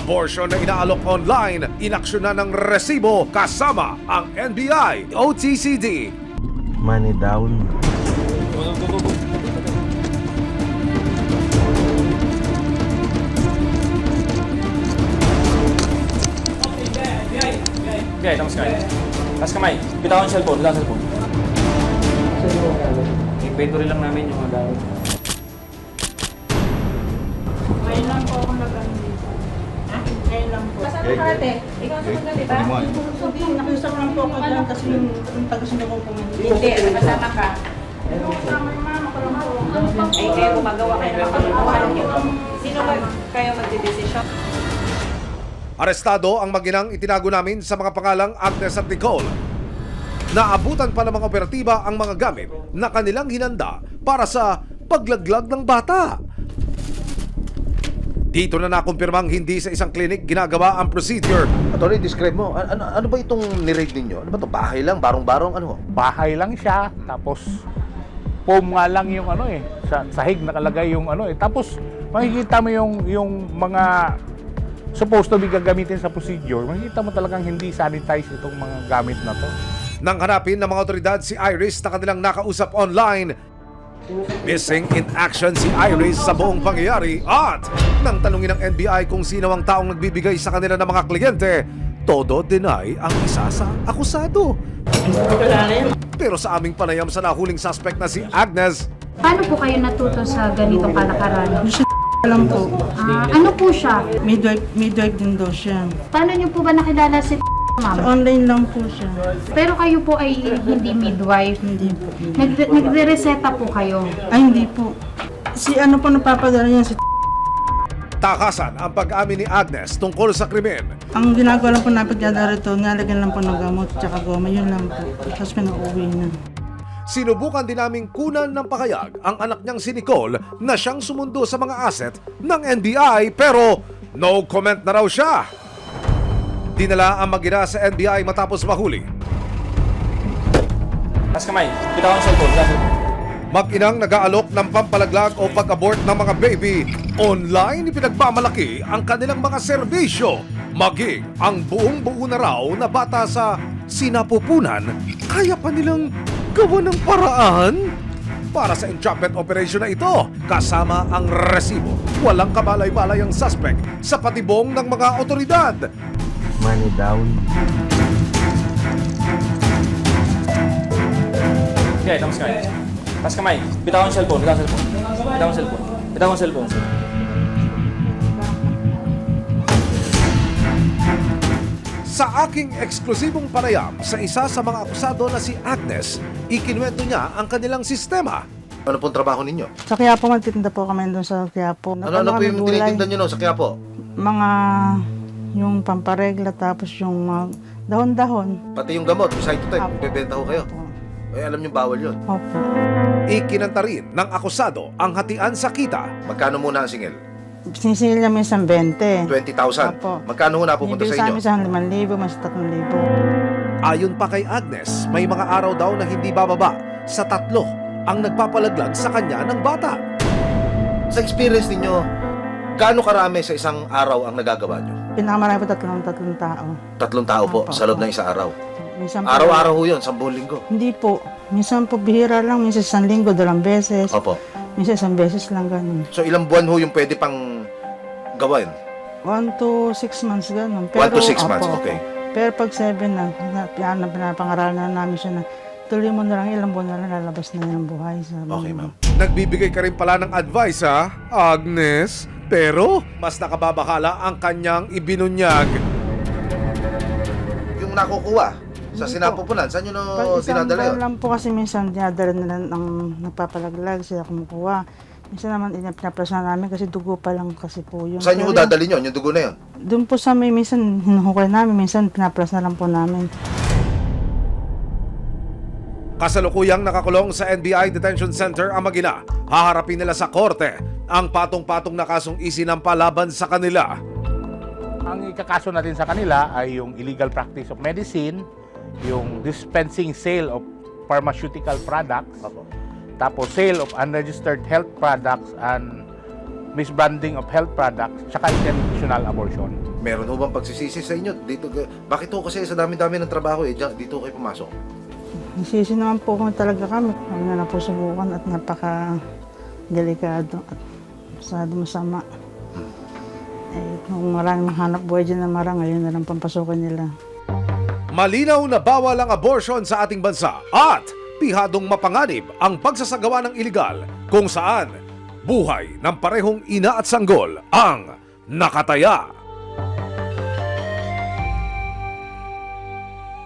Abortion na inaalok online, inaksyonan ng resibo kasama ang NBI, OTCD. Money down. Okay, tapos kamay. Tapos kamay. Bitawan ang cellphone. Bitawan ang cellphone. Inventory lang namin yung mga gamit. Ngayon lang po ako nag-ano dito. Ngayon lang po. Kasama ka ate? Ikaw sa mga diba? Nakiusap lang po ako dyan kasi yung taga-sundo ko pumunta. Hindi, kasama ka. Kasama yung mama ko lang po. Ay, kayo gumagawa kayo ng makapagpuhan niyo. Sino ba kayo magdidesisyon? Arestado ang maginang itinago namin sa mga pangalang Agnes at Nicole. Naabutan pa ng mga operatiba ang mga gamit na kanilang hinanda para sa paglaglag ng bata. Dito na nakumpirmang hindi sa isang clinic ginagawa ang procedure. Attorney, describe mo. Ano ba itong niraid ninyo? Ano ba ito? Bahay lang? Barong-barong? Ano? Bahay lang siya, tapos foam nga lang yung ano eh, sa sahig nakalagay yung ano eh. Tapos makikita mo yung mga supposed to be gagamitin sa procedure, makikita mo talagang hindi sanitize itong mga gamit na to. Nang hanapin ng mga otoridad si Iris na kanilang nakausap online, missing in action si Iris sa buong pangyayari at nang tanungin ng NBI kung sino ang taong nagbibigay sa kanila ng mga kliyente, todo deny ang isa sa akusado. Pero sa aming panayam sa nahuling suspect na si Agnes, Paano po kayo natuto sa ganitong kalakaran? Alam po. Ano po siya? Midwife din daw siya. Paano niyo po ba nakilala si ma'am? Online lang po siya. Pero kayo po ay hindi midwife. Hindi po. Nagre-reseta po kayo. Ay, hindi po. Si ano po napapadala niya si takasan ang pag-amin ni Agnes tungkol sa krimen. Ang ginagawa lang po napadyada rito, nalagyan lang po ng gamot tsaka goma, yun lang po. Tapos pinauwi na. Sinubukan din naming kunan ng pakayag ang anak niyang si Nicole na siyang sumundo sa mga asset ng NBI pero no comment na raw siya. Dinala ang mag-ina sa NBI matapos mahuli. Tapos kamay. Bitawan ang cellphone. Bitawan ang cellphone. Mag-inang nag-aalok ng pampalaglag o pag-abort ng mga baby. Online ipinagmamalaki ang kanilang mga serbisyo. Maging ang buong-buo na raw na bata sa sinapupunan, kaya pa nilang gawa ng paraan. Para sa entrapment operation na ito, kasama ang resibo, walang kabalay-balay ang suspect sa patibong ng mga otoridad. Money down. Okay, tapos kamay. Tapos kamay. Bitawan ang cellphone. Bitawan ang cellphone. Bitawan ang cellphone. Bitawan ang cellphone. Sa aking eksklusibong panayam sa isa sa mga akusado na si Agnes, ikinuwento niya ang kanilang sistema. Ano pong trabaho ninyo? Sa Quiapo, magtitinda po kami doon sa Quiapo. Ano po yung tinitinda nyo no, sa Quiapo? Mga yung pamparegla tapos yung mga dahon-dahon. Pati yung gamot, side to type, Apo. bebenta ko kayo. Opo. Eh, alam nyo bawal yun. Opo. Ikinanta rin ng akusado ang hatian sa kita. Magkano muna ang singil? Sinisingil namin isang 20. 20,000. Opo. Magkano na pupunta Bibili sa sa inyo? amin sa 5,000, mas 3,000. Ayon pa kay Agnes, may mga araw daw na hindi bababa sa 3 ang nagpapalaglag sa kanya ng bata. Sa experience ninyo, gaano karami sa isang araw ang nagagawa nyo? Pinakamarami po tatlong tao. 3 tao po Opo, sa loob opo. ng isang araw. Minsan po, Araw-araw ho yun, 10 linggo. Hindi po. Minsan po bihira lang, minsan isang linggo, 2 beses. Opo. Minsan isang beses lang ganun. So ilang buwan ho yung pwede pang gawin? 1 to 6 months ganun. 1 to 6 opo, months, opo. okay. Pero pag 7 na, pinapangaralan na namin siya na tuloy mo na lang, ilang buwan na lang lalabas na yung buhay. Sabi Okay, niya. ma'am. Nagbibigay ka rin pala ng advice ha, Agnes. Pero mas nakababakala ang kanyang ibinunyag. Yung nakukuha sa Hindi sinapupunan, saan nyo Pag isang dinadala buwan yun? lang po kasi minsan dinadala nila ng nagpapalaglag, sila kumukuha. Minsan naman pinaplasan namin kasi dugo pa lang kasi po yun. Saan nyo Pero dadalhin yun? Yung dugo na yun? doon po sa may minsan hinuhukay namin, minsan pinaplas na lang po namin. Kasalukuyang nakakulong sa NBI Detention Center ang mag-ina. Haharapin nila sa korte ang patong-patong na kasong isinampa laban sa kanila. Ang ikakaso natin sa kanila ay yung illegal practice of medicine, yung dispensing sale of pharmaceutical products, tapos sale of unregistered health products and misbranding of health products, tsaka intentional abortion. Meron ho bang pagsisisi sa inyo? Dito, bakit ho kasi sa dami-dami ng trabaho dito kayo pumasok? Nasisi naman po kung talaga kami. Huwag na lang po subukan at napaka-delikado at masyado masama. Kung maraming hanap buhay dyan na marang, ngayon na lang pampasukan nila. Malinaw na bawal ang abortion sa ating bansa at pihadong mapanganib ang pagsasagawa ng iligal kung saan buhay ng parehong ina at sanggol ang nakataya.